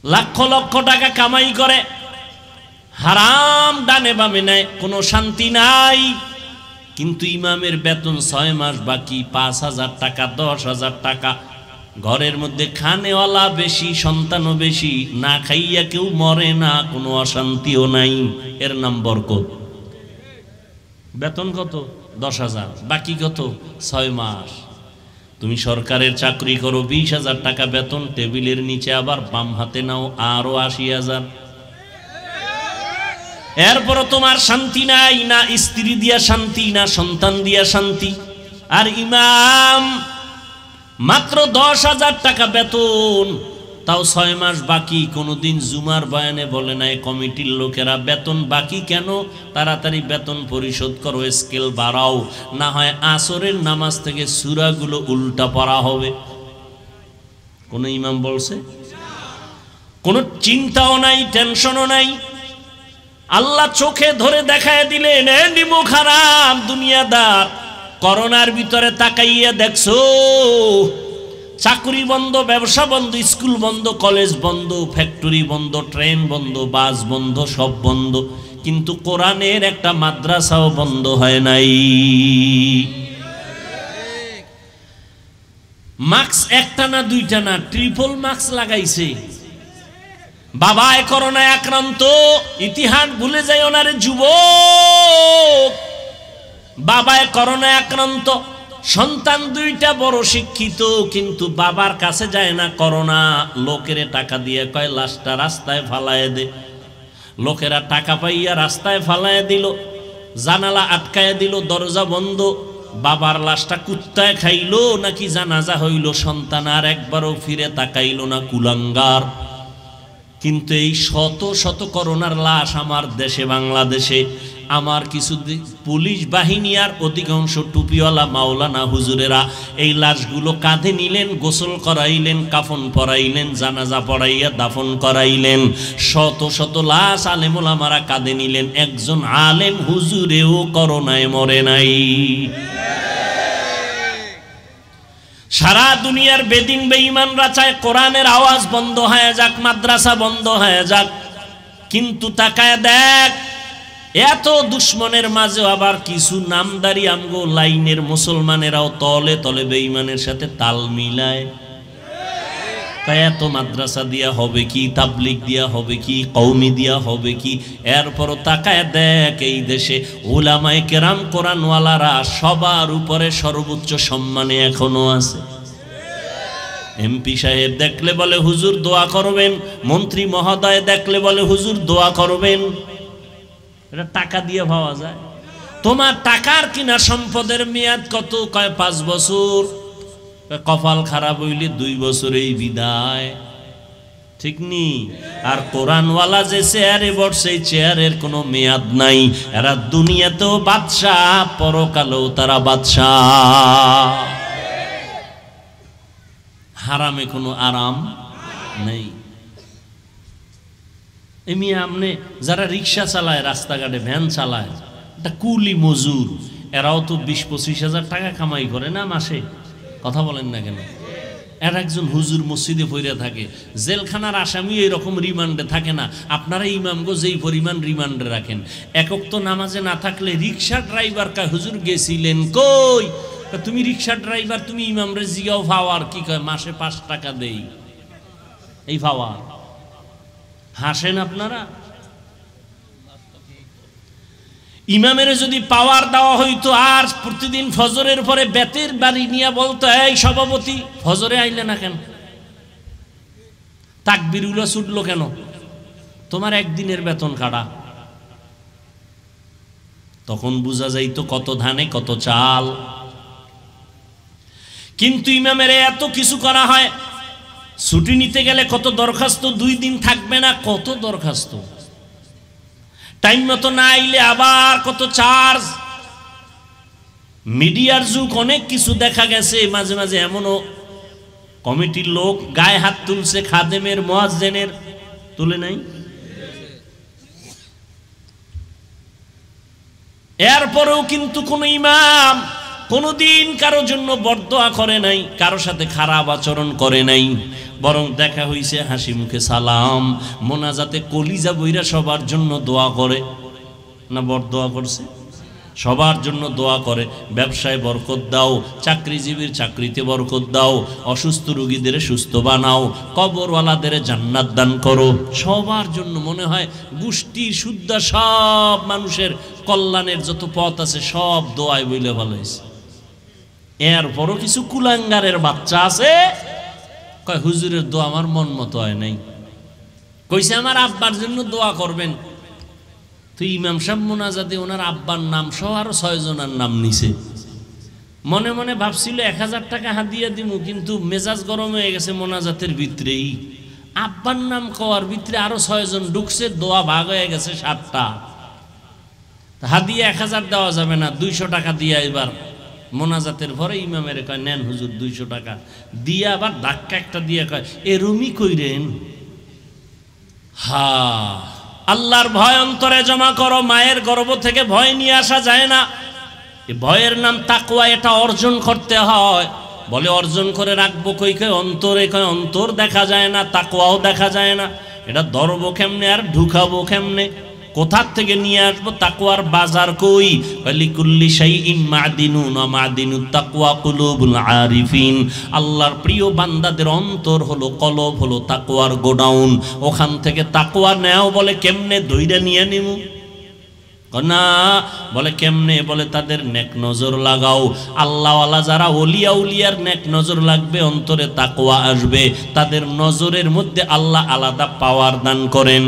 লক্ষ লক্ষ টাকা কামাই করে, হারাম ডানে বামে নেয়, কোনো শান্তি নাই। কিন্তু ইমামের বেতন 6 মাস বাকি, 5,000 টাকা, 10,000 টাকা। ঘরের মধ্যে খানেওয়ালা বেশি, সন্তানও বেশি, না খাইয়া কেউ মরে না, কোনো অশান্তিও নাই। এর নাম বরকত। বেতন কত? 10,000, বাকি কত? 6 মাস। তুমি সরকারের চাকরি করো, 20,000 টাকা বেতন, টেবিলের নিচে আবার বাম হাতে নাও আরো 80,000। এরপরও তোমার শান্তি নাই, না স্ত্রী দিয়া শান্তি, না সন্তান দিয়া শান্তি। আর ইমাম মাত্র 10,000 টাকা বেতন, তাও 6 মাস বাকি। কোনোদিন জুমার বয়ানে বলে নাই কমিটির লোকেরা বেতন বাকি কেন, তাড়াতাড়ি বেতন পরিশোধ করো, স্কেল বাড়াও, না হয় আসরের নামাজ থেকে সূরাগুলো উল্টা পড়া হবে। কোন ইমাম বলছে? কোনো চিন্তাও নাই, টেনশনও নাই। আল্লাহ চোখে ধরে দেখায় দিলেন, এ নিমুখ হারাম দুনিয়াদার, করোনার ভিতরে তাকাইয়া দেখছো চাকরি বন্ধ, ব্যবসা বন্ধ, স্কুল বন্ধ, কলেজ বন্ধ, ফ্যাক্টরি বন্ধ, ট্রেন বন্ধ, বাস বন্ধ, সব বন্ধ, কিন্তু কোরআনের একটা মাদ্রাসাও বন্ধ হয় নাই। মাস্ক একটা না দুইটা না, ট্রিপল মাস্ক লাগাইছে। বাবায় করোনায় আক্রান্ত, ইতিহাস ভুলে যায় ওনারে যুবক, বাবায় করোনায় আক্রান্ত, সন্তান 2টা বড় শিক্ষিত, কিন্তু বাবার কাছে যায় না করোনা। লোকের টাকা দিয়ে কয় লাশটা রাস্তায় ফালায় দে। লোকেরা টাকা পাইয়া রাস্তায় ফালায় দিল, জানালা আটকায় দিল, দরজা বন্ধ। বাবার লাশটা কুত্তায় খাইলো নাকি জানাজা হইল, সন্তান আর একবারও ফিরে তাকাইল না, কুলাঙ্গার। কিন্তু এই শত শত করোনার লাশ আমার দেশে, বাংলাদেশে, আমার কিছু পুলিশ বাহিনী আর অধিকাংশ টুপিওয়ালা মাওলানা হুজুরেরা এই লাশগুলো কাঁধে নিলেন, গোসল করাইলেন, কাফন পরাইলেন, জানাজা পড়াইয়া দাফন করাইলেন। শত শত লাশ আলেম ওলামারা কাঁধে নিলেন, একজন আলেম হুজুরেও করোনায় মরে নাই। সারা দুনিয়ার বেদিন বেঈমানরা চায় কোরআনের আওয়াজ বন্ধ হয়ে যাক, মাদ্রাসা বন্ধ হয়ে যাক, কিন্তু তাকায় দেখ এত দুশ্মনের মাঝে আবার কিছু নামদারি আমগো লাইনের মুসলমানেরাও তলে তলে বেঈমানের সাথে তাল মিলায়। এত মাদ্রাসা দিয়া হবে কি, তাবলিগ দিয়া হবে কি, কওমি দিয়া হবে কি? এরপরও তাকায় দেখ এই দেশে উলামায়ে কেরাম কোরআনওয়ালারা সবার উপরে সর্বোচ্চ সম্মানে এখনো আছে। এমপি সাহেব দেখলে বলে হুজুর দোয়া করবেন, মন্ত্রী মহোদয় দেখলে বলে হুজুর দোয়া করবেন। এটা টাকা দিয়ে পাওয়া যায়। তোমার টাকার কিনা সম্পদের মেয়াদ কত? কয় 5 বছর। কপাল খারাপ হইলে 2 বছরেই বিদায়, ঠিক নি? আর কোরআনওয়ালা যে চেয়ারে বসে, চেয়ারের কোনো মেয়াদ নাই। এরা দুনিয়াতেও বাদশাহ, পরকালেও তারা বাদশাহ। হারামে কোনো আরাম নেই। এমনি আমনে যারা রিক্সা চালায়, রাস্তাঘাটে ভ্যান চালায়, এটা কুলি মজুর, এরাও তো 20-25 হাজার টাকা কামাই করে না মাসে। কথা বলেন না কেন? এর একজন হুজুর মসজিদে পড়ে থাকে, জেলখানার আসামি এরকম রিমান্ডে থাকে না। আপনারা ইমামগো যেই পরিমাণ রিমান্ডে রাখেন, একক তো নামাজে না থাকলে রিক্সা ড্রাইভার কা হুজুর গেছিলেন কই? তুমি রিক্সা ড্রাইভার, তুমি ইমামরে জিগাও ফাওয়ার কি কয়, মাসে 5 টাকা দেই, এই ফাওয়ার। হাসেন আপনারা। ইমামের যদি পাওয়ার দেওয়া হইতো আর প্রতিদিন ফজরের পরে বেতের বাড়ি নিয়ে বলতো, এই সভাপতি ফজরে আইলে না কেন, তাকবীরগুলো ছুটলো কেন, তোমার একদিনের বেতন কাটা। তখন বোঝা যাইতো কত ধানে কত চাল। কিন্তু ইমামের এত কিছু করা হয়। ছুটি নিতে গেলে কত দরখাস্ত, 2 দিন থাকবে না, কত দরখাস্ত। টাইম মতো না আইলে আবার কত চার্জ। মিডিয়ার যুগ, অনেক কিছু দেখা গেছে। মাঝে মাঝে এমনও কমিটির লোক গায়ে হাত তুলছে, খাদেমের, মুয়াজ্জিনের তুলে নাই। এরপরেও কিন্তু কোন ইমাম কোনদিন কারো জন্য বরদোয়া করে নাই, কারো সাথে খারাপ আচরণ করে নাই। বরং দেখা হইছে হাসি মুখে সালাম। মোনাজাতে কলিজা বইরা সবার জন্য দোয়া করে না, বরদোয়া করছে? সবার জন্য দোয়া করে। ব্যবসায় বরকত দাও, চাকরিজীবীর চাকরিতে বরকত দাও, অসুস্থ রোগীদের সুস্থ বানাও, কবরওয়ালাদের জান্নাত দান করো। সবার জন্য মনে হয় গোষ্ঠী শুদ্ধা সব মানুষের কল্যাণের যত পথ আছে সব দোয়ায় বইলে ভালো হয়েছে। এরপরও কিছু কুলাঙ্গারের বাচ্চা আছে, কয় হুজুরের দোয়া আমার মন মতো হয় নাই, কইছে আমার আব্বার জন্য দোয়া করবেন। তো ইমাম সাহেব মোনাজাতে ওনার আব্বার নাম সহ আরো 6 জনের নাম নিছে। মনে মনে ভাবছিল 1000 টাকা হাদিয়া দিমু, কিন্তু মেজাজ গরম হয়ে গেছে মোনাজাতের ভিতরেই। আব্বার নাম কওয়ার ভিতরে আরো 6 জন ঢুকছে, দোয়া ভাগ হয়ে গেছে 7টা। হাদিয়া 1000 দেওয়া যাবে না, 200 টাকা দিয়া এবার মোনাজাতের পরে ইমামের কয় নেন হুজুর 200 টাকা দিয়া, আবার ধাক্কা একটা দিয়ে কয় এ রুমি কইরেন। হা, আল্লাহর ভয় অন্তরে জমা করো। মায়ের গর্ভ থেকে ভয় নিয়ে আসা যায় না, এই ভয়ের নাম তাকওয়া, এটা অর্জন করতে হয়। বলে অর্জন করে রাখবো কই, কয় অন্তরে, কয় অন্তর দেখা যায় না, তাকওয়াও দেখা যায় না। এটা ধরবো কেমনে আর ঢুকাবো কেমনে, কোথার থেকে নিয়ে আসবো? তাকওয়ার বাজার কই? লিকুল্লি শাইইন মাদিনুন ওয়া মাদিনুত তাকওয়া কুলুবুল আরিফিন। আল্লাহর প্রিয় বান্দাদের অন্তর হলো, কলব হলো তাকওয়ার গোডাউন। ওখান থেকে তাকওয়া নেও। বলে কেমনে? ধইরা নিয়ে নিমু না, বলে কেমনে? বলে তাদের নেক নজর লাগাও। আল্লাহওয়ালা যারা ওলিয়া উলিয়ার নেক নজর লাগবে, অন্তরে তাকওয়া আসবে, তাদের নজরের মধ্যে আল্লাহ আলাদা পাওয়ার দান করেন।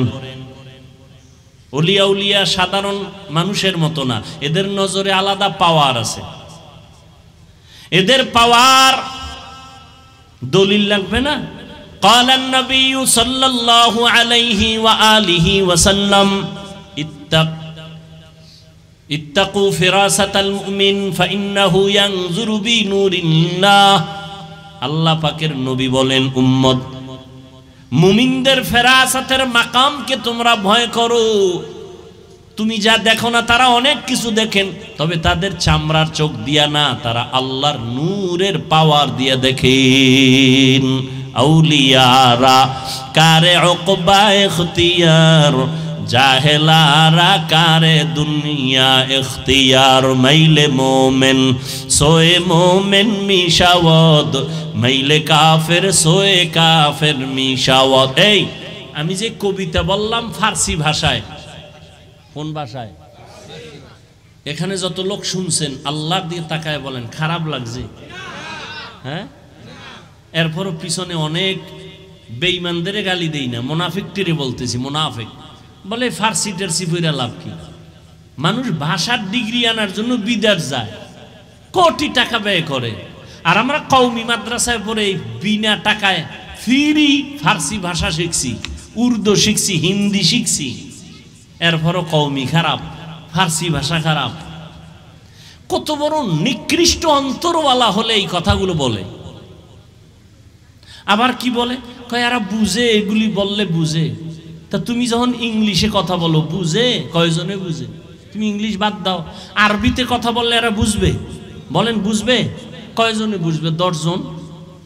ওলিয়া উলিয়া সাধারণ মানুষের মতো না, এদের নজরে আলাদা পাওয়ার আছে। এদের পাওয়ার দলিল লাগবে না? ক্বালান নবী সাল্লাল্লাহু আলাইহি ওয়া আলিহি ওয়া সাল্লাম ইত্তাকু ফিরাসাতাল মুমিন ফাইন্নাহু ইয়ানজুরু বিনুরিল্লাহ। আল্লাহ পাকের নবী বলেন, উম্মত মুমিনদের ফেরাসাতের মাকামকে তোমরা ভয় করো। তুমি যা দেখো না, তারা অনেক কিছু দেখেন, তবে তাদের চামড়ার চোখ দিয়া না, তারা আল্লাহর নূরের পাওয়ার দিয়া দেখেন। আউলিয়ারা কারে উকবা ইখতিয়ার, জাহেলারা কারে দুনিয়া ইখতিয়ার। মাইলে মোমেন সোয়ে মোমেন মিশাওয়াত, মাইলে কাফের সোয়ে কাফের মিশাওয়াত। এই আমি যে কবিতা বললাম ফার্সি ভাষায়, কোন ভাষায়? এখানে যত লোক শুনছেন আল্লাহর দিয়ে তাকায় বলেন খারাপ লাগছে? হ্যাঁ, এরপরও পিছনে অনেক বেঈমানদের গালি দেই না, মুনাফিকটিরে বলতেছি। মুনাফিক বলে ফার্সি টার্সি পড়া লাভ কি? মানুষ ভাষার ডিগ্রি আনার জন্য বিদেশ যায়, কোটি টাকা ব্যয় করে, আর আমরা কওমি মাদ্রাসায় পড়ে বিনা টাকায় ফ্রি ফার্সি ভাষা শিখছি, উর্দু শিখছি, হিন্দি শিখছি। এরপরও কওমি খারাপ, ফার্সি ভাষা খারাপ। কত বড় নিকৃষ্ট অন্তরওয়ালা হলে এই কথাগুলো বলে। আবার কি বলে? কয় এরা বুঝে, এগুলি বললে বুঝে। তা তুমি যখন ইংলিশে কথা বলো বুঝে? কয়জনে বুঝে? তুমি ইংলিশ বাদ দাও, আরবিতে কথা বললে এরা বুঝবে? বলেন বুঝবে? কয়জনে বুঝবে? 10 জন।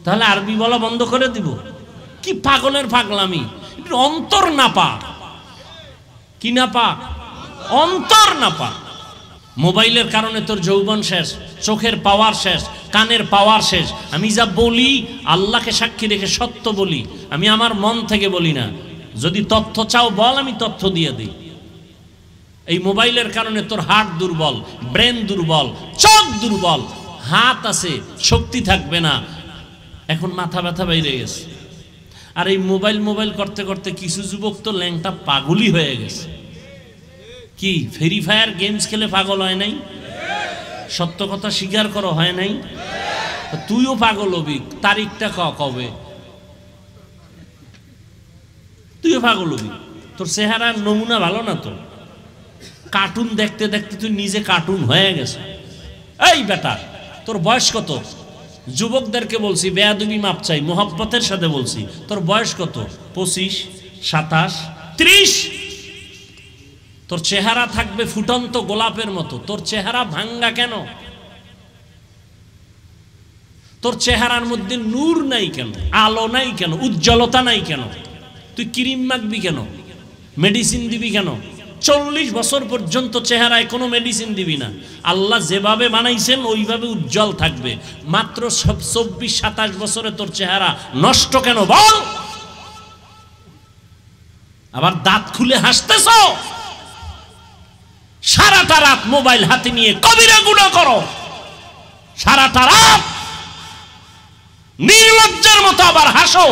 তাহলে আরবি বলা বন্ধ করে দিব? কি পাগলের পাগলামি! অন্তর না পাক। কি না পাক? অন্তর না পাক। মোবাইলের কারণে তোর যৌবন শেষ, চোখের পাওয়ার শেষ, কানের পাওয়ার শেষ। আমি যা বলি আল্লাহকে সাক্ষী রেখে সত্য বলি, আমি আমার মন থেকে বলি না। যদি তথ্য চাও বল, আমি তথ্য দিয়ে দিই। এই মোবাইলের কারণে তোর হার্ট দুর্বল, ব্রেন দুর্বল, চোখ দুর্বল, হাত আছে শক্তি থাকবে না, এখন মাথা ব্যথা বাইরে গেছে। আর এই মোবাইল মোবাইল করতে করতে কিছু যুবক তো ল্যাংটা পাগলই হয়ে গেছে। কি ফ্রি ফায়ার গেমস খেলে পাগল হয় নাই? সত্য কথা স্বীকার করো, হয় নাই? তুইও পাগল হবি। তারিখটা কবে? তুইও পাগল হবি। তোর চেহারার নমুনা ভালো না তো। কার্টুন দেখতে দেখতে তুই নিজে কার্টুন হয়ে গেছে। এই বেটা, তোর বয়স কত? যুবকদেরকে বলছি, বেয়াদবি মাপ চাই, মোহাব্বতের সাথে বলছি। তোর বয়স কত? 25, 27, 30। তোর চেহারা থাকবে ফুটন্ত গোলাপের মতো। তোর চেহারা ভাঙ্গা কেন? তোর চেহারার মধ্যে নূর নাই কেন, আলো নাই কেন, উজ্জ্বলতা নাই কেন? তুই ক্রিম মাখবি কেন, মেডিসিন দিবি কেন? 40 বছর পর্যন্ত চেহারায় কোনো মেডিসিন দিবি না, আল্লাহ যেভাবে বানাইছেন ওইভাবে উজ্জ্বল থাকবে। মাত্র 24-27 বছরে তোর চেহারা নষ্ট কেন বল? আবার দাঁত খুলে হাসতেছ, সারাটা রাত মোবাইল হাতে নিয়ে কবিরা গুনাহ করো, সারাটা রাত নির্লজ্জার মতো আবার হাসো।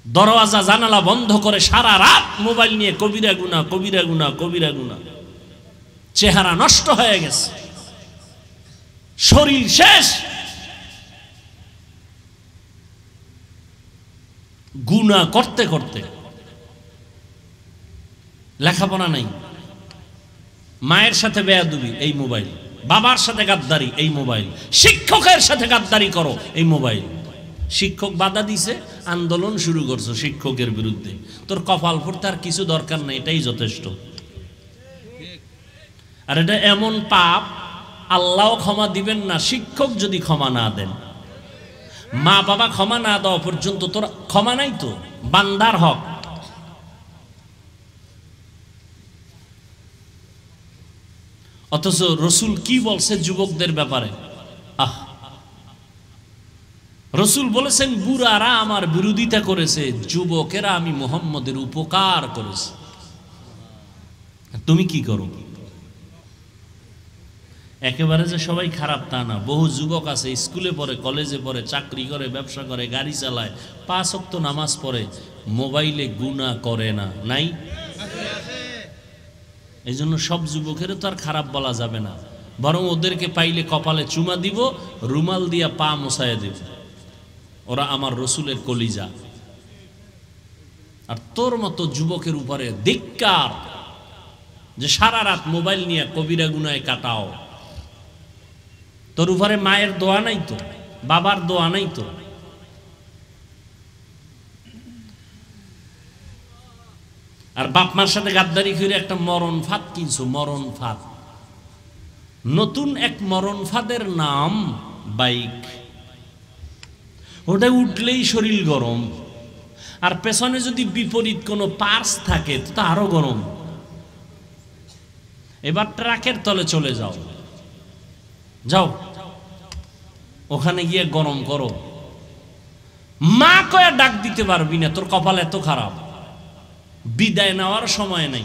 দরওয়াজা জানালা বন্ধ করে সারা রাত মোবাইল নিয়ে কবিরা গুনাহ, কবিরা গুনাহ, কবিরা গুনাহ। চেহারা নষ্ট হয়ে গেছে, শরীর শেষ, গুনাহ করতে করতে। লেখাপড়া নাই, মায়ের সাথে বেয়াদবি এই মোবাইল, বাবার সাথে গাদ্দারি এই মোবাইল, শিক্ষকের সাথে গাদ্দারি করো এই মোবাইল। শিক্ষক বাধা দিছে, আন্দোলন শুরু করছো শিক্ষকের বিরুদ্ধে, তোর কপাল ফুটতে আর কিছু দরকার নাই, এটাই যথেষ্ট। আর এটা এমন পাপ আল্লাহ ক্ষমা দিবেন না শিক্ষক যদি ক্ষমা না দেন। মা বাবা ক্ষমা না দেওয়া পর্যন্ত তোর ক্ষমা নাই, তো বান্দার হক। অথচ রসুল কি বলছে যুবকদের ব্যাপারে? রসুল বলেছেন, বুড়ারা আমার বিরোধিতা করেছে, যুবকেরা আমি মুহাম্মদের উপকার করেছে। তুমি কি করো? একেবারে যে সবাই খারাপ তা না, বহু যুবক আছে স্কুলে পড়ে, কলেজে পড়ে, চাকরি করে, ব্যবসা করে, গাড়ি চালায়, 5 ওয়াক্ত নামাজ পড়ে, মোবাইলে গুনাহ করে না, নাই? এই জন্য সব যুবকের তো আর খারাপ বলা যাবে না, বরং ওদেরকে পাইলে কপালে চুমা দিব, রুমাল দিয়া পা মোছায় দিব, ওরা আমার রসুলের কলিজা। আর তোর মতো যুবকের উপরে ধিক্কার, যে সারা রাত মোবাইল নিয়ে কবিরা গুনায় কাটাও। তোর উপরে মায়ের দোয়া নাই তো, বাবার দোয়া নাই তো। আর বাপ মার সাথে গাদ্দারি করে একটা মরণ ফাঁদ কিনছো, মরণ ফাঁদ। নতুন এক মরণ ফাঁদের নাম বাইক। ওটা উঠলেই শরীর গরম, আর পেছনে যদি বিপরীত কোনো পার্স থাকে তো আরো গরম। এবার ট্রাকের তলে চলে যাও, যাও ওখানে গিয়ে গরম করো, মা কয়া ডাক দিতে পারবি না, তোর কপাল এত খারাপ, বিদায় নেওয়ার সময় নাই।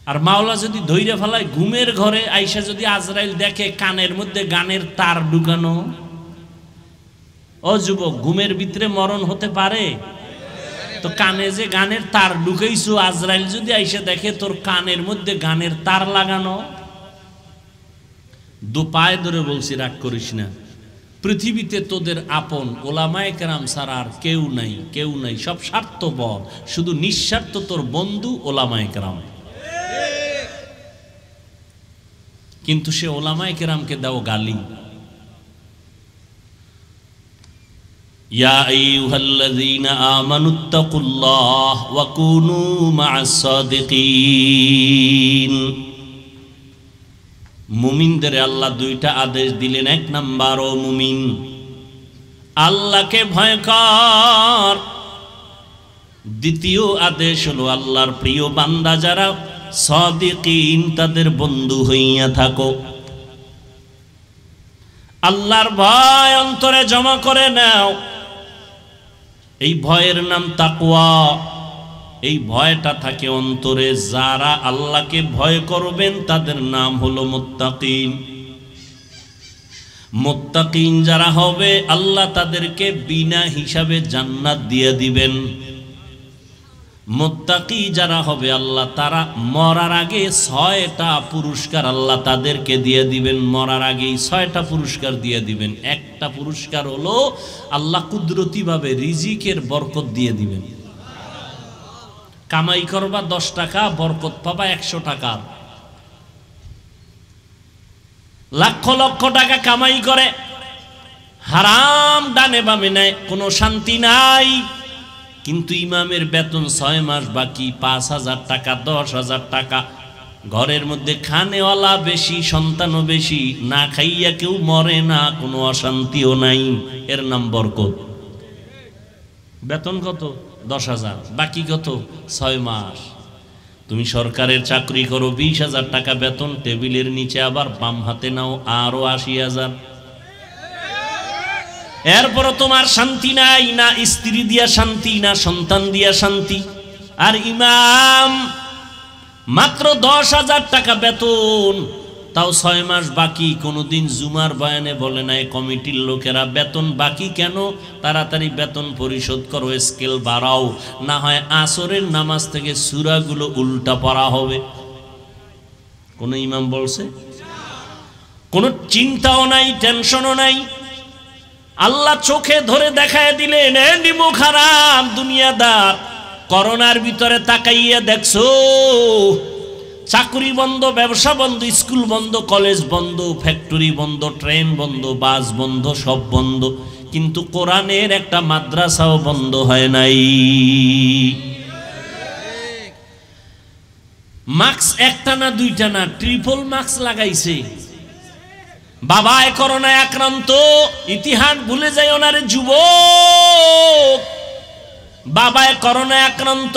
আর মাওলা যদি ধৈর্য ফেলায় ঘুমের ঘরে আইসা যদি আজরাইল দেখে কানের মধ্যে গানের তার ঢুকানো, ও যুবক, ঘুমের ভিতরে মরণ হতে পারে? তো কানে যে গানের তার ঢুকাইছো, আজরাইল যদি আইসা দেখে তোর কানের মধ্যে গানের তার লাগানো। দু পায়ে ধরে বলছি, রাগ করিস না, পৃথিবীতে তোদের আপন ওলামায়ে কেরাম ছাড়া আর কেউ নাই, কেউ নাই, সব স্বার্থপর, শুধু নিঃস্বার্থ তোর বন্ধু ওলামায়ে কেরাম। কিন্তু সে ওলামায়ে কেরামকে দাও গালি। ইয়া আইয়ুহাল্লাযীনা আমানুত্তাকুল্লাহ ওয়া কুনু মা'আস সাদিকিন। মুমিনদের আল্লাহ দুইটা আদেশ দিলেন। এক নাম্বার, ও মুমিন, আল্লাহকে ভয় কর। দ্বিতীয় আদেশ হলো আল্লাহর প্রিয় বান্দা যারা সাদিকিন, তাদের বন্ধু হইয়া থাকো। আল্লাহর ভয় অন্তরে জমা করে নাও, এই ভয়ের নাম তাকওয়া। এই ভয়টা থাকে অন্তরে, যারা আল্লাহকে ভয় করবেন তাদের নাম হলো মুত্তাকিন। মুত্তাকিন যারা হবে আল্লাহ তাদেরকে বিনা হিসাবে জান্নাত দিয়ে দিবেন। মুত্তাকি যারা হবে আল্লাহ তারা মরার আগে 6টা পুরস্কার আল্লাহ তাদেরকে দিয়ে দিবেন। মরার আগেই 6টা পুরস্কার দিয়ে দিবেন। একটা পুরস্কার হলো আল্লাহ কুদরতিভাবে রিজিকের বরকত দিয়ে দিবেন। কামাই করবা 10 টাকা, বরকত পাবা 100 টাকা। লক্ষ লক্ষ টাকা কামাই করে হারাম ডানে বামে নেয়, কোনো শান্তি নাই। কিন্তু ইমামের বেতন 6 মাস বাকি, 5,000 টাকা, 10,000 টাকা। ঘরের মধ্যে খানেওয়ালা বেশি, সন্তানও বেশি, না খাইয়া কেউ মরে না, কোনো অশান্তিও নাই, এর নাম বরকত। বেতন কত? 10,000, বাকি কত? 6 মাস। তুমি সরকারের চাকরি করো, 20,000 টাকা বেতন, টেবিলের নিচে আবার বাম হাতে নাও আরো 80,000। এরপরও তোমার শান্তি নাই, না স্ত্রী দিয়া শান্তি, না সন্তান দিয়া শান্তি। আর ইমাম মাত্র 10,000 টাকা বেতন, তাও 6 মাস বাকি। কোনোদিন জুমার বয়ানে বলে নাই কমিটির লোকেরা বেতন বাকি কেন, তাড়াতাড়ি বেতন পরিশোধ করো, স্কেল বাড়াও, না হয় আসরের নামাজ থেকে সূরাগুলো উল্টা পড়া হবে। কোন ইমাম বলছে? কোনো চিন্তাও নাই, টেনশনও নাই। আল্লাহ চোখে ধরে দেখায় দিলেন, এ নিমুখ হারাম দুনিয়াদার, করোনার ভিতরে তাকাইয়া দেখছো চাকরি বন্ধ, ব্যবসা বন্ধ, স্কুল বন্ধ, কলেজ বন্ধ, ফ্যাক্টরি বন্ধ, ট্রেন বন্ধ, বাস বন্ধ, সব বন্ধ, কিন্তু কোরআনের একটা মাদ্রাসাও বন্ধ হয় নাই। মাস্ক একটা না দুইটা না, ট্রিপল মাস্ক লাগাইছে। বাবায় করোনায় আক্রান্ত, ইতিহাস ভুলে যায় ওনারে যুবক, বাবায় করোনায় আক্রান্ত,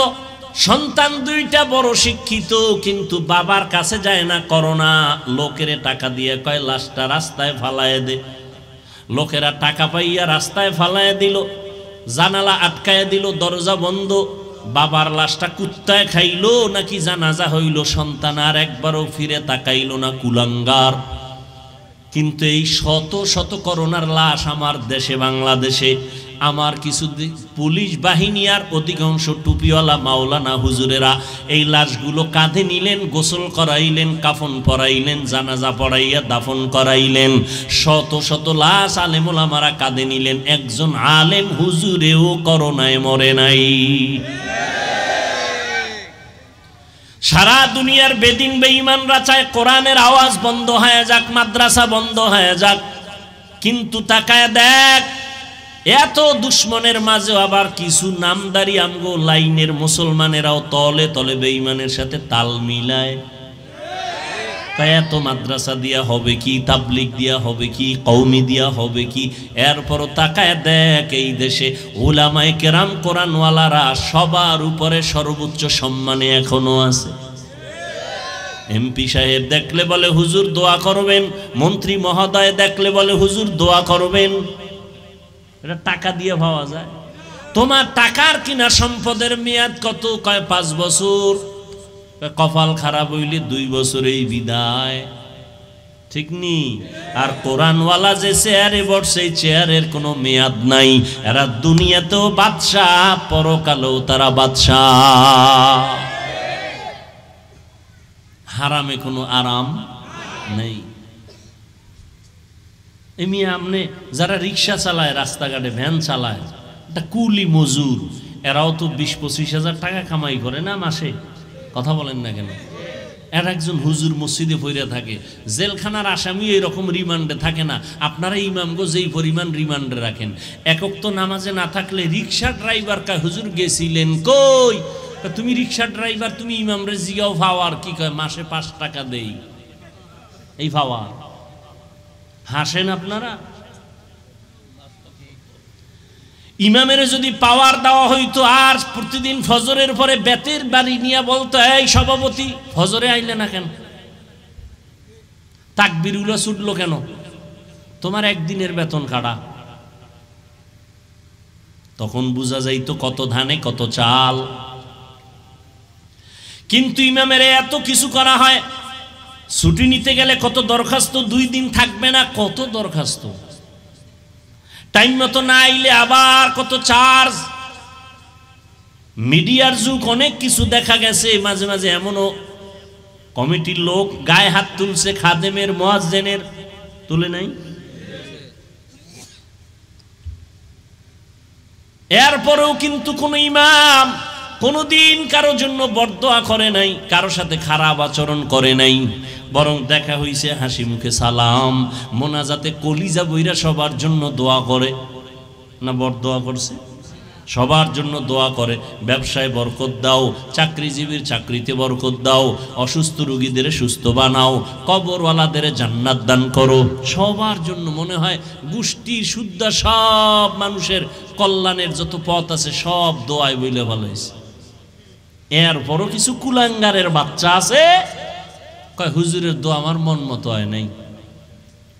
সন্তান 2টা বড় শিক্ষিত, কিন্তু বাবার কাছে যায় না করোনা। লোকেরে টাকা দিয়ে কয় লাশটা রাস্তায় ফালায় দে। লোকেরা টাকা পাইয়া রাস্তায় ফালায় দিল, জানালা আটকায় দিল, দরজা বন্ধ। বাবার লাশটা কুত্তায় খাইলো নাকি জানাজা হইল, সন্তান আর একবারও ফিরে তাকাইল না, কুলাঙ্গার। কিন্তু এই শত শত করোনার লাশ আমার দেশে, বাংলাদেশে, আমার কিছু পুলিশ বাহিনী আর অধিকাংশ টুপিওয়ালা মাওলানা হুজুরেরা এই লাশগুলো কাঁধে নিলেন, গোসল করাইলেন, কাফন পরাইলেন, জানাজা পড়াইয়া দাফন করাইলেন। শত শত লাশ আলেম ওলামারা কাঁধে নিলেন, একজন আলেম হুজুরেও করোনায় মরে নাই। সারা দুনিয়ার বেদিন বেঈমানরা চায় কোরআনের আওয়াজ বন্ধ হয়ে যাক, মাদ্রাসা বন্ধ হয়ে যাক, কিন্তু তাকায় দেখ এত দুশ্মনের মাঝেও আবার কিছু নামদারি আমগো লাইনের মুসলমানেরাও তলে তলে বেঈমানের সাথে তাল মিলায়। তাই এত মাদ্রাসা দিয়া হবে কি, তাবলিগ দিয়া হবে কি, কওমি দিয়া হবে কি, এরপরও তাকায় দেখ এই দেশে উলামায়ে কেরাম কোরআনওয়ালারা সবার উপরে সর্বোচ্চ সম্মানে এখনো আছে। এমপি সাহেব দেখলে বলে হুজুর দোয়া করবেন, মন্ত্রী মহোদয় দেখলে বলে হুজুর দোয়া করবেন। এটা টাকা দিয়ে পাওয়া যায়। তোমার টাকার কিনা সম্পদের মেয়াদ কত? কয় 5 বছর। কপাল খারাপ হইলে 2 বছরেই বিদায়, ঠিক নি? আর কোরআনওয়ালা যে চেয়ারে বসে, চেয়ারের কোনো মেয়াদ নাই। এরা দুনিয়াতেও বাদশাহ, পরকালেও তারা বাদশাহ। হারামে কোনো আরাম নেই। এমনি আমনে যারা রিক্সা চালায়, রাস্তাঘাটে ভ্যান চালায়, এটা কুলি মজুর, এরাও তো 20-25 হাজার টাকা কামাই করে না মাসে। কথা বলেন না কেন? এর একজন হুজুর মসজিদে পড়ে থাকে, জেলখানার আসামি এরকম রিমান্ডে থাকে না। আপনারা ইমামগো যেই পরিমাণ রিমান্ডে রাখেন, একক তো নামাজে না থাকলে রিক্সা ড্রাইভার কা হুজুর গেছিলেন কই? তুমি রিক্সা ড্রাইভার, তুমি ইমামরে জিগাও ফাওয়ার কি কয়, মাসে 5 টাকা দেই, এই ফাওয়ার। হাসেন আপনারা। ইমামের যদি পাওয়ার দেওয়া হইতো আর প্রতিদিন ফজরের পরে বেতের বাড়ি নিয়ে বলতো, এই সভাপতি ফজরে আইলে না কেন, তাকবীরগুলো ছুটলো কেন, তোমার একদিনের বেতন কাটা। তখন বোঝা যাইতো কত ধানে কত চাল। কিন্তু ইমামের এত কিছু করা হয়, ছুটি নিতে গেলে কত দরখাস্ত, 2 দিন থাকবে না, কত দরখাস্ত, টাইম মতো না আইলে আবার কত চার্জ। মিডিয়ার যুগ, অনেক কিছু দেখা গেছে। মাঝে মাঝে এমনও কমিটির লোক গায়ে হাত তুলছে, খাদেমের মুয়াজ্জিনের তুলে নাই। এরপরেও কিন্তু কোন ইমাম কোনদিন কারো জন্য বরদোয়া করে নাই, কারো সাথে খারাপ আচরণ করে নাই, বরং দেখা হইছে হাসি মুখে সালাম, মোনাজাতে কলিজা বইরা সবার জন্য দোয়া করে না, বরদোয়া করছে। সবার জন্য দোয়া করে, ব্যবসায় বরকত দাও, চাকরিজীবীর চাকরিতে বরকত দাও, অসুস্থ রোগীদের সুস্থ বানাও, কবরওয়ালাদের জান্নাত দান করো। সবার জন্য মনে হয় গোষ্ঠীর শুদ্ধা সব মানুষের কল্যাণের যত পথ আছে সব দোয়ায় বইলে ভালো হয়েছে। এরপরও কিছু কুলাঙ্গারের বাচ্চা আছে, কয় হুজুরের দোয়া আমার মন মতো হয় নাই,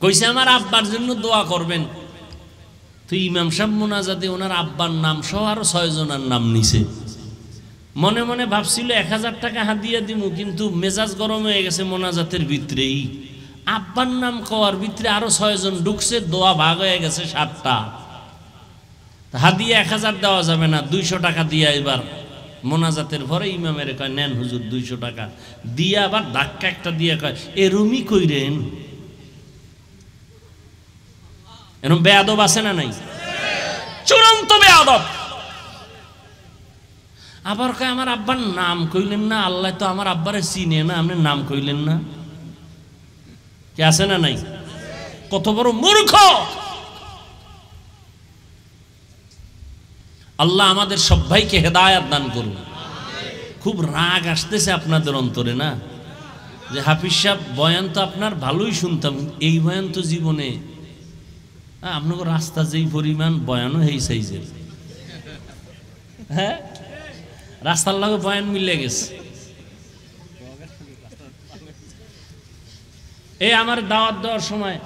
কইছে আমার আব্বার জন্য দোয়া করবেন। তো ইমাম সাহেব মোনাজাতে ওনার আব্বার নাম সহ আরো 6 জনের নাম নিছে। মনে মনে ভাবছিল 1000 টাকা হাদিয়া দিব, কিন্তু মেজাজ গরম হয়ে গেছে মোনাজাতের ভিতরেই। আব্বার নাম কওয়ার ভিতরে আরো 6 জন ঢুকছে, দোয়া ভাগ হয়ে গেছে 7টা। হাদিয়া 1000 দেওয়া যাবে না, 200 টাকা দিয়া এবার মোনাজাতের পরে ইমামের কয় নেন হুজুর 200 টাকা দিয়া, আবার ধাক্কা একটা দিয়া কয় এ রুমি কইরেন। এরকম বেয়াদব আছে না নাই? চূড়ান্ত বেয়াদব। আবার কয় আমার আব্বার নাম কইলেন না, আল্লাহ তো আমার আব্বারে চিনে না, আপনি নাম কইলেন না। কে আছে না নাই? কত বড় মূর্খ! আল্লাহ আমাদের সবাইকে হেদায়েত দান করুন। খুব রাগ আসতেছে আপনাদের অন্তরে না, যে হাফিজ সাহেব বয়ান তো আপনার ভালোই শুনতাম, এই বয়ান তো জীবনে আপনাকে রাস্তা যেই পরিমাণ বয়ানও এই সাইজের, হ্যাঁ রাস্তার লাগে বয়ান মিলে গেছে। এই আমার দাওয়াত দেওয়ার সময়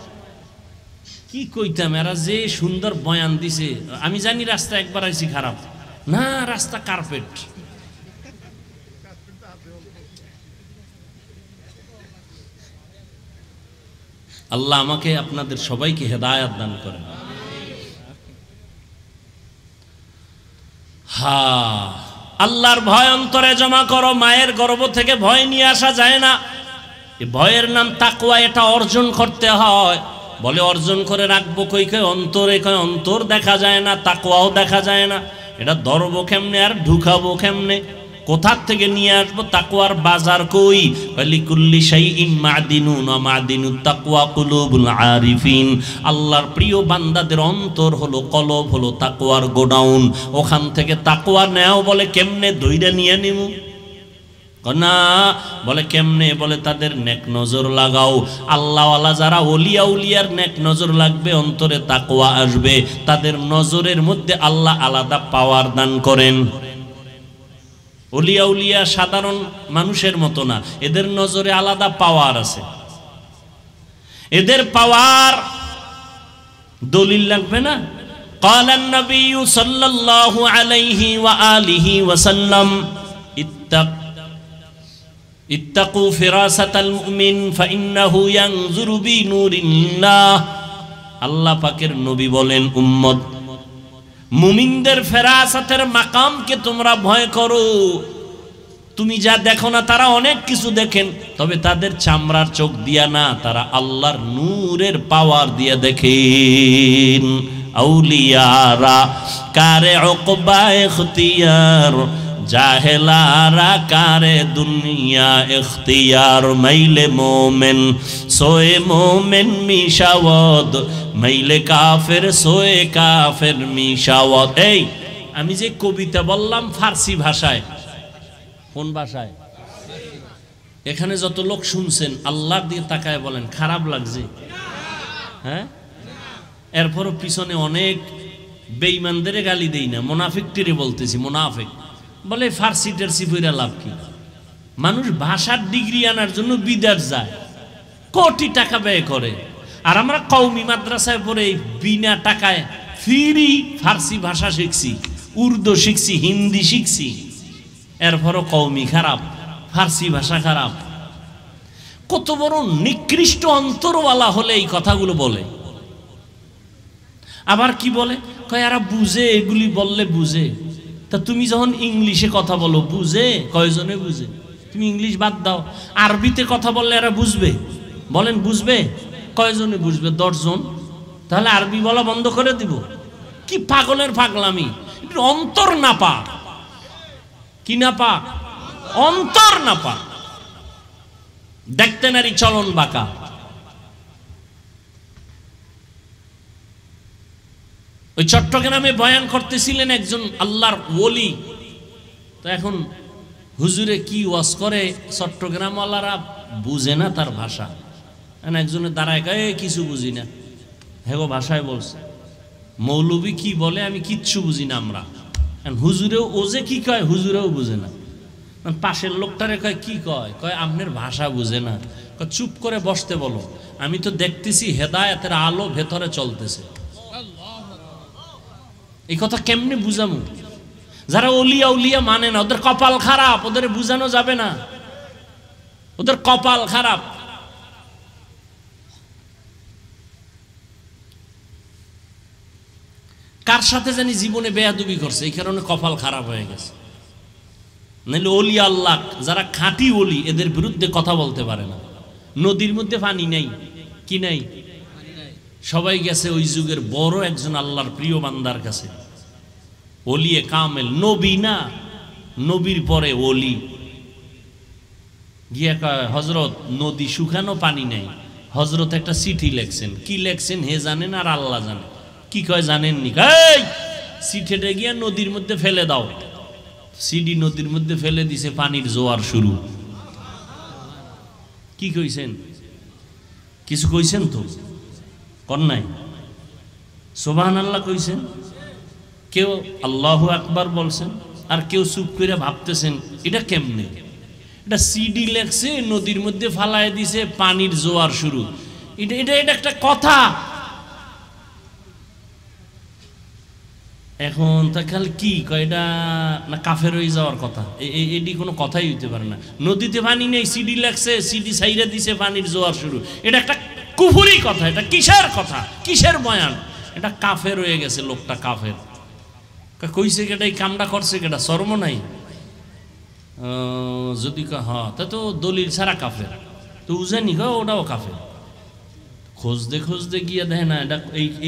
কি কইতাম, এরা যে সুন্দর বয়ান দিছে, আমি জানি রাস্তা একবার আইছি খারাপ না, রাস্তা কার্পেট। আল্লাহ আমাকে আপনাদের সবাইকে হেদায়েত দান করেন। আল্লাহর ভয় অন্তরে জমা করো। মায়ের গর্ভ থেকে ভয় নিয়ে আসা যায় না, এই ভয়ের নাম তাকওয়া, এটা অর্জন করতে হয়। বলে অর্জন করে রাখবো কই, কই অন্তরে, কই অন্তর দেখা যায় না, তাকওয়াও দেখা যায় না। এটা ধরবো কেমনে আর ঢুকাবো কেমনে, কোথার থেকে নিয়ে আসবো? তাকওয়ার বাজার কই? লিকুল্লি শাইইন মাদিনুন ওয়া মাদিনুত তাকওয়া কুলুবুল আরিফিন। আল্লাহর প্রিয় বান্দাদের অন্তর হলো, কলব হলো তাকওয়ার গোডাউন। ওখান থেকে তাকওয়া নেও। বলে কেমনে ধইরা নিয়ে নিমু? না, বলে কেমনে? বলে তাদের নেক নজর লাগাও। আল্লাহওয়ালা যারা ওলিয়া উলিয়ার নেক নজর লাগবে, অন্তরে তাকওয়া আসবে, তাদের নজরের মধ্যে আল্লাহ আলাদা পাওয়ার দান করেন। ওলিয়া উলিয়া সাধারণ মানুষের মতো না, এদের নজরে আলাদা পাওয়ার আছে। এদের পাওয়ার দলিল লাগবে না? ক্বালান নবী সাল্লাল্লাহু আলাইহি ওয়া আলিহি ওয়া সাল্লাম ইত্তাকু ফিরাসাতাল মুমিন ফাইন্নাহু ইয়ানজুরু বিনুরিল্লাহ। আল্লাহ পাকের নবী বলেন, উম্মত মুমিনদের ফেরাসাতের মাকামকে তোমরা ভয় করো। তুমি যা দেখো না, তারা অনেক কিছু দেখেন, তবে তাদের চামড়ার চোখ দিয়া না, তারা আল্লাহর নূরের পাওয়ার দিয়া দেখেন। আউলিয়ারা কারে উকবা ইখতিয়ার, জাহেলারা কারে দুনিয়া ইখতিয়ার। মাইলে মোমেন সোয়ে মোমেন মিশাওয়াত, মাইলে কাফের সোয়ে কাফের মিশাওয়াত। এই আমি যে কবিতা বললাম ফার্সি ভাষায়, কোন ভাষায়? এখানে যত লোক শুনছেন আল্লাহর দিকে তাকায় বলেন খারাপ লাগছে? হ্যাঁ, এরপরও পিছনে অনেক বেঈমানদের গালি দেই না, মুনাফিকটিরে বলতেছি। মুনাফিক বলে ফার্সি টার্সি পড়া লাভ কি? মানুষ ভাষার ডিগ্রি আনার জন্য বিদেশ যায়, কোটি টাকা ব্যয় করে, আর আমরা কওমি মাদ্রাসায় পড়ে বিনা টাকায় ফ্রি ফার্সি ভাষা শিখছি, উর্দু শিখছি, হিন্দি শিখছি, এরপরও কওমি খারাপ, ফার্সি ভাষা খারাপ। কত বড় নিকৃষ্ট অন্তরওয়ালা হলে এই কথাগুলো বলে। আবার কি বলে, কয় এরা বুঝে, এগুলি বললে বুঝে। তা তুমি যখন ইংলিশে কথা বলো, বুঝে? কয়জনে বুঝে? তুমি ইংলিশ বাদ দাও, আরবিতে কথা বললে এরা বুঝবে? বলেন বুঝবে? কয়জনে বুঝবে? 10 জন। তাহলে আরবি বলা বন্ধ করে দিব? কি পাগলের পাগলামি! অন্তর না পাক। কি না পাক? অন্তর না পাক। দেখতে নারী চলন বাঁকা। ওই চট্টগ্রামে বয়ান করতেছিলেন একজন আল্লাহর ওলি। তো এখন হুজুরে কি ওয়াজ করে চট্টগ্রামওয়ালারা বুঝে না তার ভাষা। একজনের দাঁড়ায় গায়ে কিছু বুঝি না, হেগো ভাষায় বলছে। মৌলবী কি বলে আমি কিচ্ছু বুঝি না আমরা। হুজুরেও ও যে কি কয় হুজুরেও বুঝে না। পাশের লোকটারে কয় কি কয়, কয় আপনার ভাষা বুঝে না। চুপ করে বসতে বলো, আমি তো দেখতেছি হেদায়েতের আলো ভেতরে চলতেছে। এই কথা কেমনে বুঝামু? যারা ওলিয়া উলিয়া মানে না, ওদের কপাল খারাপ, ওদের বুঝানো যাবে না, ওদের কপাল খারাপ। কার সাথে জানি জীবনে বেয়াদবি করছে, এই কারণে কপাল খারাপ হয়ে গেছে। নাহলে ওলি আল্লাহ যারা খাঁটি ওলি, এদের বিরুদ্ধে কথা বলতে পারে না। নদীর মধ্যে পানি নাই, কি নাই? সবাই গেছে ওই যুগের বড় একজন আল্লাহর প্রিয় বান্দার কাছে, ওলিয়ে কামেল, নবী না, নবীর পরে ওলি। গিয়া কয় হজরত নদী শুকানো, পানি নাই। হজরত একটা চিঠি লেখছেন, কি লেখছেন হে জানেন আর আল্লাহ জানে। কি কয় জানেননি? চিঠিটা গিয়া নদীর মধ্যে ফেলে দাও। সিডি নদীর মধ্যে ফেলে দিছে, পানির জোয়ার শুরু। কি কইছেন? কিছু কইছেন তো? কর নাই? সুবহানাল্লাহ কইছেন, কেউ আল্লাহু আকবার বলছেন, আর কেউ চুপ করে ভাবতেছেন এটা কেমনে। এটা সিডি লেখছে, নদীর মধ্যে ফালায় দিছে, পানির জোয়ার শুরু। এটা এটা এটা একটা কথা। এখন তা কাল কি কয়, এটা না কাফের হয়ে যাওয়ার কথা? এটি কোনো কথাই হইতে পারে না। নদীতে পানি নেই, সিডি লেখছে, সিডি সাইরে দিছে, পানির জোয়ার শুরু। এটা একটা কুফরি কথা। এটা কিসের কথা, কিসের বয়ান? এটা কাফের হয়ে গেছে, লোকটা কাফের। কইছে কেটা, এই কামটা করছে কেটা, শরম নাই? যদি হ্যাঁ, তা তো দলিল ছাড়া কাফের। তো উজানি ওটাও কাফের। খুঁজতে খুঁজতে গিয়ে দেখে না, এটা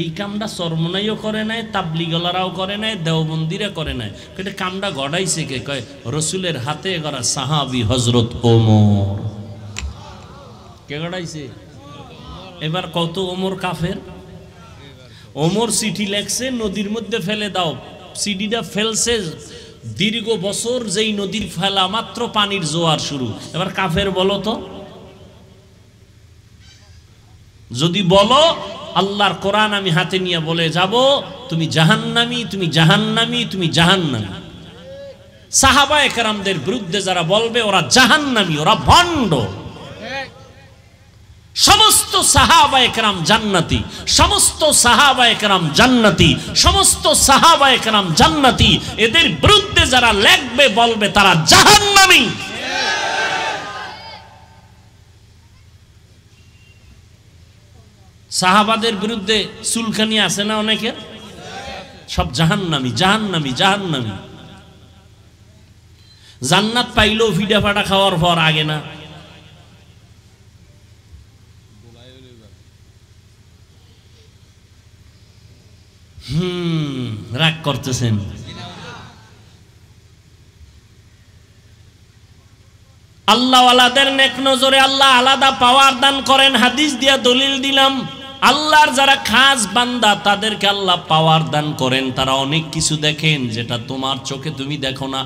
এই কামটা চরমনাইও করে নাই, তাবলিগলারাও করে নাই, দেওবন্দিরা করে নাই। এটা কামটা গড়াইছে কে? কয় রসুলের হাতে গড়া সাহাবী হজরত ওমর। কে গড়াইছে? এবার কত ওমর কাফের। ওমর চিঠি লেখছে, নদীর মধ্যে ফেলে দাও। সিডিটা ফেলছে, দীর্ঘ বছর যেই নদীর ফেলা মাত্র পানির জোয়ার শুরু। এবার কাফের বলো তো? যদি বলো আল্লাহর কোরআন আমি হাতে নিয়ে বলে যাব, তুমি জাহান্নামী, তুমি জাহান্নামী, তুমি জাহান্নামী। সাহাবায়ে কেরামদের বিরুদ্ধে যারা বলবে ওরা জাহান্নামী, ওরা ভণ্ড। সমস্ত সাহাবায়ে কেরাম জান্নাতি, সমস্ত সাহাবায়ে কেরাম জান্নাতি, সমস্ত সাহাবায়ে কেরাম জান্নাতি। এদের বিরুদ্ধে যারা লেখবে বলবে তারা জাহান্নামী। সাহাবাদের বিরুদ্ধে চুলকানি আছে না অনেকে, সব জাহান্নামী, জাহান্নামী, জাহান্নামী। জান্নাত পাইলেও ফিডা ফাটা খাওয়ার পর আগে না। রাগ করতেছেন? আল্লাহওয়ালাদের নেক নজরে আল্লাহ আলাদা পাওয়ার দান করেন। হাদিস দিয়া দলিল দিলাম। আল্লাহর যারা খাস বান্দা তাদেরকে আল্লাহ পাওয়ার দান করেন। তারা অনেক কিছু দেখেন যেটা তোমার চোখে তুমি দেখো না।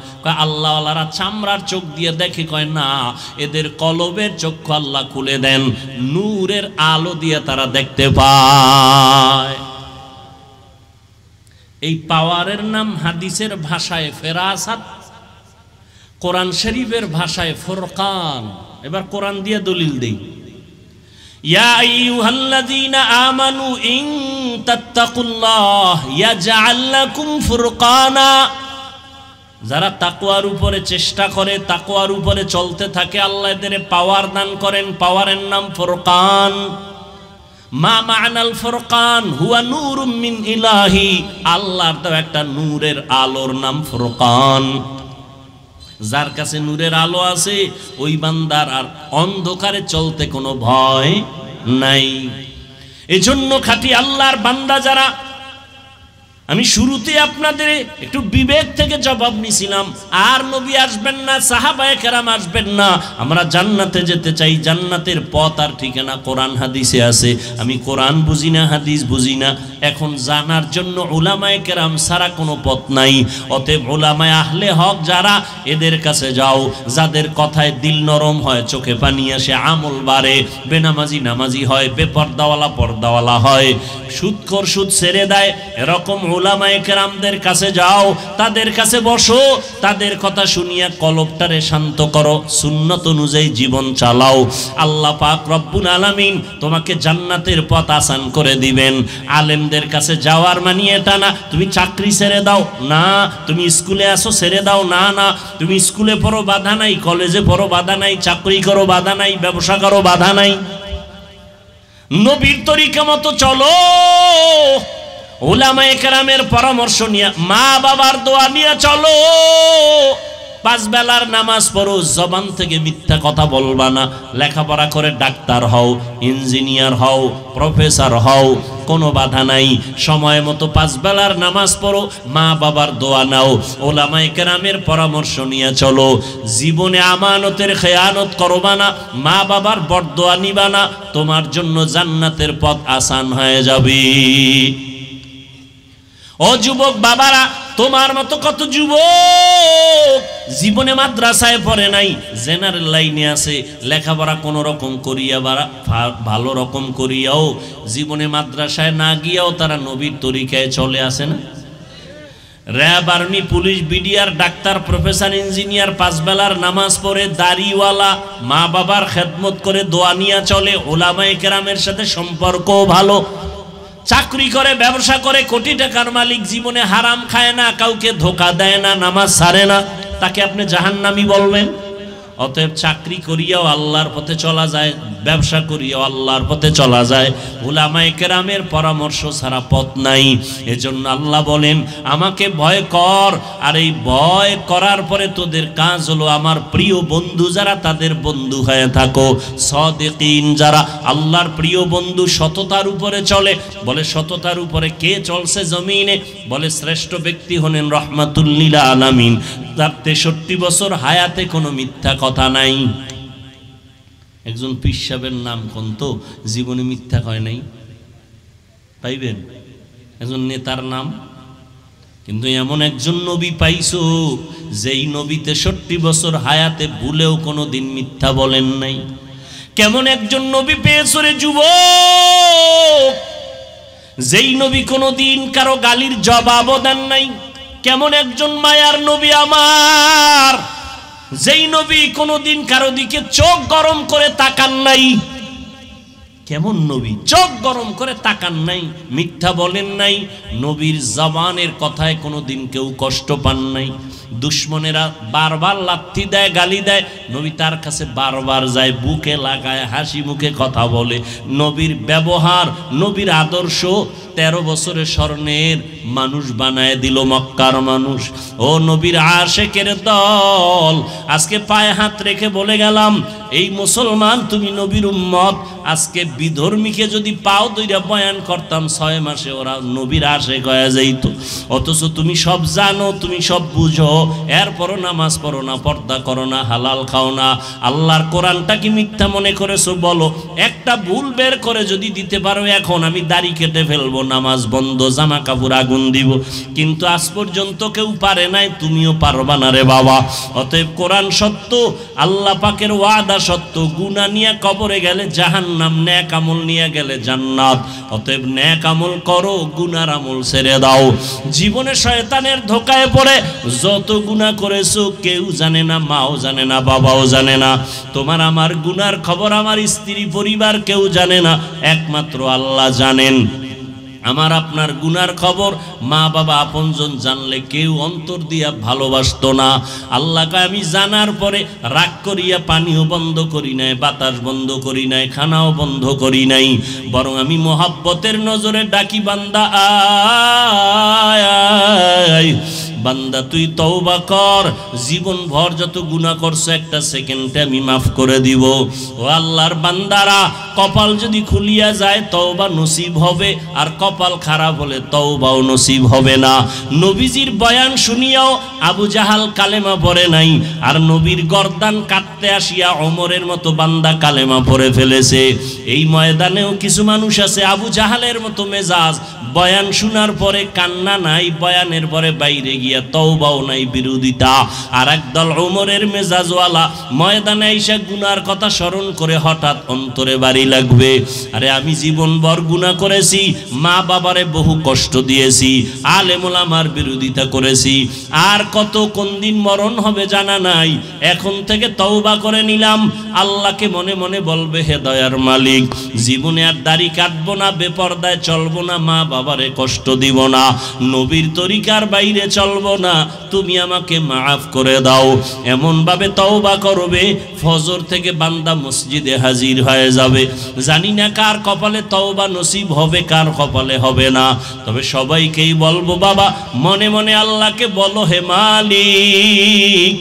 আল্লাহওয়ালারা চামড়ার চোখ দিয়ে দেখে, কয় না, এদের কলবের চক্ষু আল্লাহ খুলে দেন, নূরের আলো দিয়ে তারা দেখতে পায়। এই পাওয়ারের নাম হাদিসের ভাষায় ফেরাসাত, কোরআন শরীফের ভাষায় ফুরকান। এবার কোরআন দিয়ে দলিল দেই। ইয়া আইয়ুহাল্লাযীনা আমানু ইন তাত্তাকুল্লাহ ইয়াজআল লাকুম ফুরকানা। যারা তাকওয়ার উপরে চেষ্টা করে, তাকওয়ার উপরে চলতে থাকে, আল্লাহ এদের পাওয়ার দান করেন। পাওয়ারের নাম ফুরকান। মা মা'নাল ফুরকান হুয়া নূরুম মিন ইলাহি। আল্লাহর তো একটা নূরের আলোর নাম ফুরকান। যার কাছে নূরের আলো আছে ওই বান্দার আর অন্ধকারে চলতে কোনো ভয় নাই। এজন্য খাঁটি আল্লাহর বান্দা যারা আমি শুরুতে আপনাদের একটু বিবেক থেকে জবাব নিছিলাম, আর নবী আসবেন না, সাহাবায়ে কেরাম আসবেন না, আমরা জান্নাতে যেতে চাই। জান্নাতের পথ আর ঠিকানা কোরআন হাদিসে আছে। আমি কোরআন বুঝি না, হাদিস বুঝি না, এখন জানার জন্য উলামায়ে কেরাম ছাড়া কোনো পথ নাই। অতএব উলামায়ে আহলে হক যারা, এদের কাছে যাও, যাদের কথায় দিল নরম হয়, চোখে পানি আসে, আমল বাড়ে, বেনামাজি নামাজি হয়, বেপর্দাওয়ালা পর্দাওয়ালা হয়, সুদখোর সুদ ছেড়ে দেয়, এরকম উলামায়ে কেরামদের কাছে যাও, তাদের কাছে বসো, তাদের কথা শুনিয়া কলবটারে শান্ত করো, সুন্নত অনুযায়ী জীবন চালাও। আল্লাহ পাক রব্বুল আলামিন তোমাকে জান্নাতের পথ আসান করে দিবেন। আলেমদের কাছে যাওয়ার মানে এটা না তুমি চাকরি ছেড়ে দাও, না তুমি স্কুলে আসো ছেড়ে দাও, না না তুমি স্কুলে পড়ো বাধা নাই, কলেজে পড়ো বাধা নাই, চাকরি করো বাধা নাই, ব্যবসা করো বাধা নাই, নবীর তরিকা মতো চলো, উলামায়ে কেরামের পরামর্শ নিয়ে, মা বাবার দোয়া নিয়ে চলো, 5 বেলার নামাজ পড়ো, জবান থেকে মিথ্যা কথা বলবা না, লেখাপড়া করে ডাক্তার হও, ইঞ্জিনিয়ার হও, প্রফেসর হও, কোনো বাধা নাই, সময় মতো 5 বেলার নামাজ পড়ো, মা বাবার দোয়া নাও, উলামায়ে কেরামের পরামর্শ নিয়ে চলো, জীবনে আমানতের খেয়ানত করবা না, মা বাবার বরদোয়া নিবা না, তোমার জন্য জান্নাতের পথ আসান হয়ে যাবে। ও যুবক বাবারা, তোমার মতো কত যুবক জীবনে মাদ্রাসায় পড়ে নাই, জেনারেল লাইনে আছে, লেখাপড়া কোনো রকম করিয়া বা ভালো রকম করিয়াও জীবনে মাদ্রাসায় না গিয়াও তারা নবীর তরিকায় চলে আসে না। RAB, army, police, BDR, doctor, professor, engineer 5 বেলার নামাজ পড়ে, দাড়িওয়ালা, মা বাবার খেদমত করে, দোয়া নিয়া চলে, উলামায়ে কেরামের সাথে সম্পর্কও ভালো, চাকরি করে, ব্যবসা করে, কোটি টাকার মালিক, জীবনে হারাম খায় না, কাউকে ধোকা দেয় না, নামাজ ছাড়ে না, তাকে আপনি জাহান্নামী বলবেন? অতএব চাকরি করিয়াও আল্লাহর পথে চলা যায়, ব্যবসা করিয়াও আল্লাহর পথে চলা যায়, উলামায়ে কেরামের পরামর্শ ছাড়া পথ নাই। এজন্য আল্লাহ বলেন আমাকে ভয় কর, আর এই ভয় করার পরে তোদের কাজ হলো আমার প্রিয় বন্ধু যারা, তাদের বন্ধু হয়ে থাকো। সাদিকিন যারা, আল্লাহর প্রিয় বন্ধু, সততার উপরে চলে। বলে সততার উপরে কে চলছে জমিনে? বলে শ্রেষ্ঠ ব্যক্তি হলেন রহমাতুল লিল আলামিন, তার 63 বছর হায়াতে কোনো মিথ্যা কথা নাই। একজন পীর সাহেবের নাম কোন তো জীবনে মিথ্যা কয় নাই, পাইবেন? একজন নেতার নাম, কিন্তু এমন একজন নবী পাইছো যেই নবী 63 বছর হায়াতে ভুলেও কোনো দিন মিথ্যা বলেন নাই। কেমন একজন নবী পেয়েছো রে যুবক, যেই নবী কোনো দিন কারো গালির জবাবও দেন নাই। কেমন একজন মায়ার নবী আমার, যেই নবী কোনোদিন কারো দিকে চোখ গরম করে তাকান নাই। কেমন নবী, চোখ গরম করে তাকান নাই, মিথ্যা বলেন নাই, নবীর জবানের কথায় কোনোদিন কেউ কষ্ট পান নাই। দুশ্মনেরা বারবার লাথি দেয়, গালি দেয়, নবী তার কাছে বারবার যায়, বুকে লাগায়, হাসি মুখে কথা বলে। নবীর ব্যবহার, নবীর আদর্শ 13 বছরের স্বর্ণের মানুষ বানায় দিল মক্কার মানুষ। ও নবীর আশেকের দল, আজকে পায়ে হাত রেখে বলে গেলাম, এই মুসলমান তুমি নবীর উম্মত। আজকে বিধর্মীকে যদি পাও দইরা বয়ান করতাম 6 মাসে ওরা নবীর আশেক হয়ে যাইত। অথচ তুমি সব জানো, তুমি সব বুঝো, এরপরও নামাজ পড়ো না, পর্দা করো না, হালাল খাও না, আল্লাহর কোরআনটা কি মিথ্যা মনে করেছো? বলো। একটা ভুল বের করে যদি দিতে পারো, এখন আমি দাড়ি কেটে ফেলবো, নামাজ বন্ধ, জামা কাপড় আগুন দিব, কিন্তু আজ পর্যন্ত কেউ পারে নাই, তুমিও পারবা না রে বাবা। অতএব কোরআন সত্য, আল্লাহ পাকের ওয়াদা সত্য। গুনাহ নিয়ে কবরে গেলে জাহান্নাম, নেক আমল নিয়ে গেলে জান্নাত। অতএব নেক আমল করো, গুনার আমল ছেড়ে দাও। জীবনে শয়তানের ধোকায় পড়ে যত গুনাহ করেছো কেউ জানে না, মাও জানে না, বাবাও জানে না। তোমার আমার গুনার খবর আমার স্ত্রী পরিবার কেউ জানে না, একমাত্র আল্লাহ জানেন। আমার আপনার গুনার খবর মা বাবা আপনজন জানলে কেউ অন্তর দিয়া ভালোবাসতো না। আল্লাহকে আমি জানার পরে রাগ করিয়া পানিও বন্ধ করি নাই, বাতাস বন্ধ করি নাই, খানাও বন্ধ করি নাই, বরং আমি মোহাব্বতের নজরে ডাকি, বান্দা আয়, বান্দা তুই তওবা কর, জীবন ভর যত গুনাহ করছো একটা সেকেন্ডে আমি মাফ করে দিব। ও আল্লাহর বান্দারা, কপাল যদি খুলিয়া যায় তওবা নসিব হবে, আর কপাল খারাপ হলে তওবাও নসিব হবে না। নবীজির বয়ান শুনিয়াও আবু জাহাল কালেমা পড়ে নাই, আর নবীর গর্দান কাটতে আসিয়া ওমরের মতো বান্দা কালেমা পড়ে ফেলেছে। এই ময়দানেও কিছু মানুষ আছে আবু জাহালের মতো মেজাজ, বয়ান শোনার পরে কান্না নাই, বয়ানের পরে বাইরে গিয়া তওবাও নাই, বিরোধিতা। আর একদল ওমরের মেজাজওয়ালা ময়দানে আইসা গুনার কথা স্মরণ করে হঠাৎ অন্তরে বাড়ি লাগবে, আরে আমি জীবনভর গুনাহ করেছি, মা বাবারে বহু কষ্ট দিয়েছি, আলেম ওলামার বিরোধিতা করেছি, আর কত কোন দিন মরণ হবে জানা নাই, এখন থেকে তওবা করে নিলাম। আল্লাহকে মনে মনে বলবে, হে দয়ার মালিক, জীবনে আর দাড়ি কাটবো না, বেপরদায় চলবো না, মা বাবারে কষ্ট দিব না, নবীর তরিকার বাইরে চলবো না, তুমি আমাকে মাফ করে দাও। এমন ভাবে তওবা করবে, ফজর থেকে বান্দা মসজিদে হাজির হয়ে যাবে। জানি না কার কপালে তওবা নসিব হবে, কার কপালে হবে না, তবে সবাইকেই বলবো বাবা মনে মনে আল্লাহকে বলো, হে মালিক,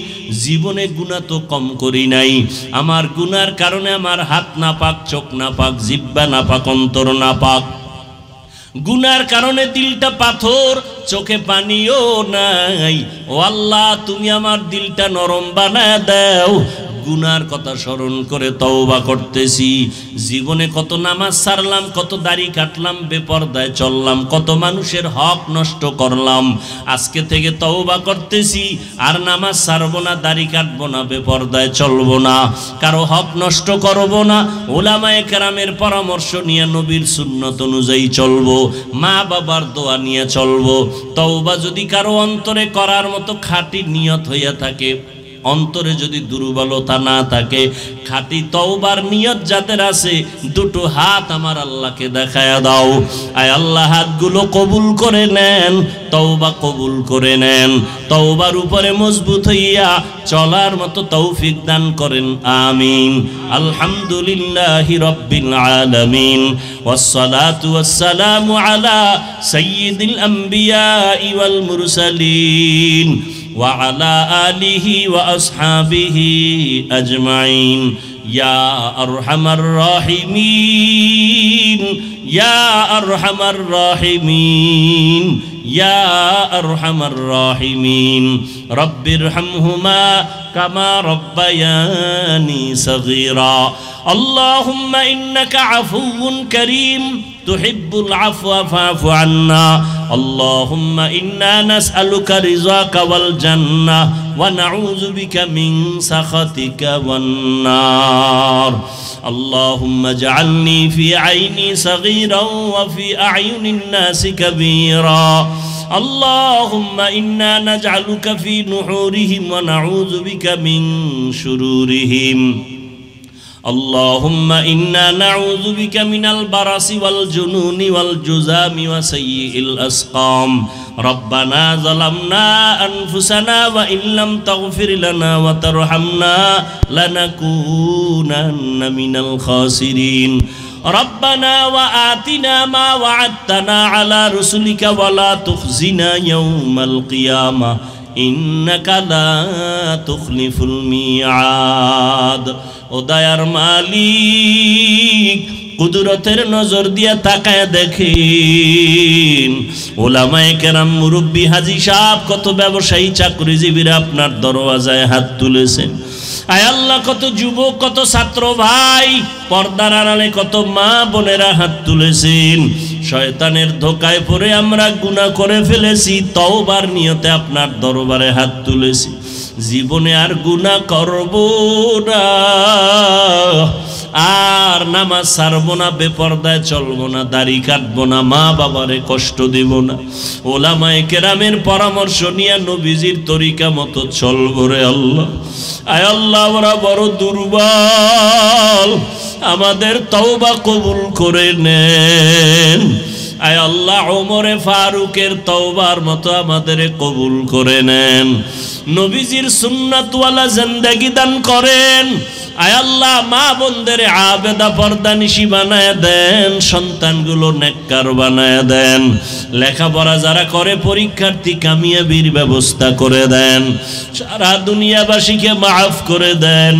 জীবনে গুনাহ তো কম করি নাই, আমার গুনার কারণে আমার হাত না পাক, চোখ না পাক, জিহ্বা না পাক, অন্তর না পাক, গুনার কারণে দিলটা পাথর, চোখে পানিও নাই। ও আল্লাহ, তুমি আমার দিলটা নরম বানায় দাও। গুনার কথা স্মরণ করে তওবা করতেছি। জীবনে কত নামাজ ছাড়লাম, কত দাড়ি কাটলাম, বেপরদায় চললাম, কত মানুষের হক নষ্ট করলাম। আজকে থেকে তওবা করতেছি, আর নামাজ ছাড়বো না, দাড়ি কাটবো না, বেপরদায় চলবো না, কারো হক নষ্ট করবো না, উলামায়ে কেরামের পরামর্শ নিয়ে নবীর সুন্নত অনুযায়ী চলবো, মা বাবার দোয়া নিয়ে চলবো। তওবা যদি কারো অন্তরে করার মতো খাঁটি নিয়ত হইয়া থাকে, অন্তরে যদি দুর্বলতা না থাকে, খাঁটি তওবার নিয়ত যাদের আছে, দুটো হাত আমার আল্লাহকে দেখায়া দাও। আয় আল্লাহ, হাতগুলো কবুল করে নেন, তওবা কবুল করে নেন, তওবার উপরে মজবুত হইয়া চলার মতো তৌফিক দান করেন, আমিন। আলহামদুলিল্লাহি রাব্বিল আলামিন, ওয়াসসালাতু ওয়াসসালামু আলা সাইয়্যিদিল আম্বিয়া ওয়াল মুরসালিন وعلى آله وأصحابه أجمعين يا أرحم الراحمين يا أرحم الراحمين يا أرحم الراحمين رب ارحمهما كما ربياني صغيرا اللهم إنك عفو كريم تحب العفو فاعف عنا اللهم إنا نسألك رضاك والجنة ونعوذ بك من سخطك والنار اللهم اجعلني في عيني صغيرا وفي أعين الناس كبيرا اللهم إنا نجعلك في نحورهم ونعوذ بك من شرورهم اللهم إنا نعوذ بك من البرص والجنون والجذام وسيء الأسقام ربنا ظلمنا أنفسنا وإن لم تغفر لنا وترحمنا لنكونن من الخاسرين ربنا وآتنا ما وعدتنا على رسلك ولا تخزنا يوم القيامة إنك لا تخلف الميعاد ও দয়ার মালিক কুদরতের নজর দিয়া তাকায় দেখেন ওলামায়ে কেরাম মুরব্বী হাজী সাহেব কত ব্যবসায়ী চাকরিজীবীরা আপনার দরওয়াজায় হাত তুলেছেন আয় আল্লাহ কত যুবক কত ছাত্র ভাই পর্দার আড়ালে কত মা বোনেরা হাত তুলেছেন শয়তানের ধোকায় পড়ে আমরা গুনাহ করে ফেলেছি তওবার নিয়তে আপনার দরবারে হাত তুলেছি জীবনে আর গুনাহ করব না আর নামাজ ছাড়বো না বেপরদায় চলবো না দাড়ি কাটবো না মা বাবারে কষ্ট দেব না ওলামায়ে কেরামের পরামর্শ নিয়ে নবীজির তরিকা মতো চলবো রে আল্লাহ আয় আল্লাহ আমরা বড় দুর্বল আমাদের তওবা কবুল করে নেন আয় আল্লাহ ওমরে ফারুকের তওবার মতো আমাদের কবুল করে নেন, নবীজির সুন্নাতওয়ালা জিন্দেগি দান করেন। আয় আল্লাহ মা বোনদের আবেদা পর্দানিশি বানায় দেন, সন্তানগুলো নেককার বানায় দেন, লেখাপড়া যারা করে পরীক্ষার্থী কামিয়াবির ব্যবস্থা করে দেন, সারা দুনিয়াবাসীকে মাফ করে দেন।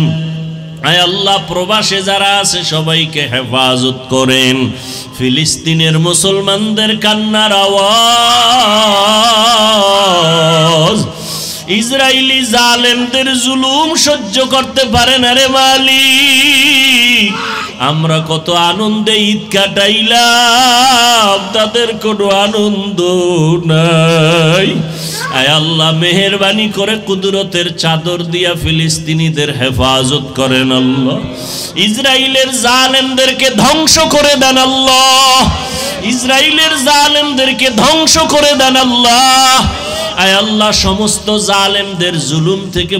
আয় আল্লাহ প্রবাসে যারা আছে সবাইকে হেফাজত করেন। ফিলিস্তিনের মুসলমানদের কান্নার আওয়াজ, ইসরায়েলি জালেমদের জুলুম সহ্য করতে পারে না রে মালিক। আমরা কত আনন্দে ঈদ কাটাইলাম, তাদের কোনো আনন্দ নাই। আয় আল্লাহ মেহেরবানি করে কুদরতের চাদর দিয়া ফিলিস্তিনিদের হেফাজত করেন আল্লাহ। ইসরায়েলের জালেমদেরকে ধ্বংস করে দেন আল্লাহ, ইসরায়েলের জালেমদেরকে ধ্বংস করে দেন আল্লাহ। আয় আল্লাহ সমস্ত জালেমদের জুলুম থেকে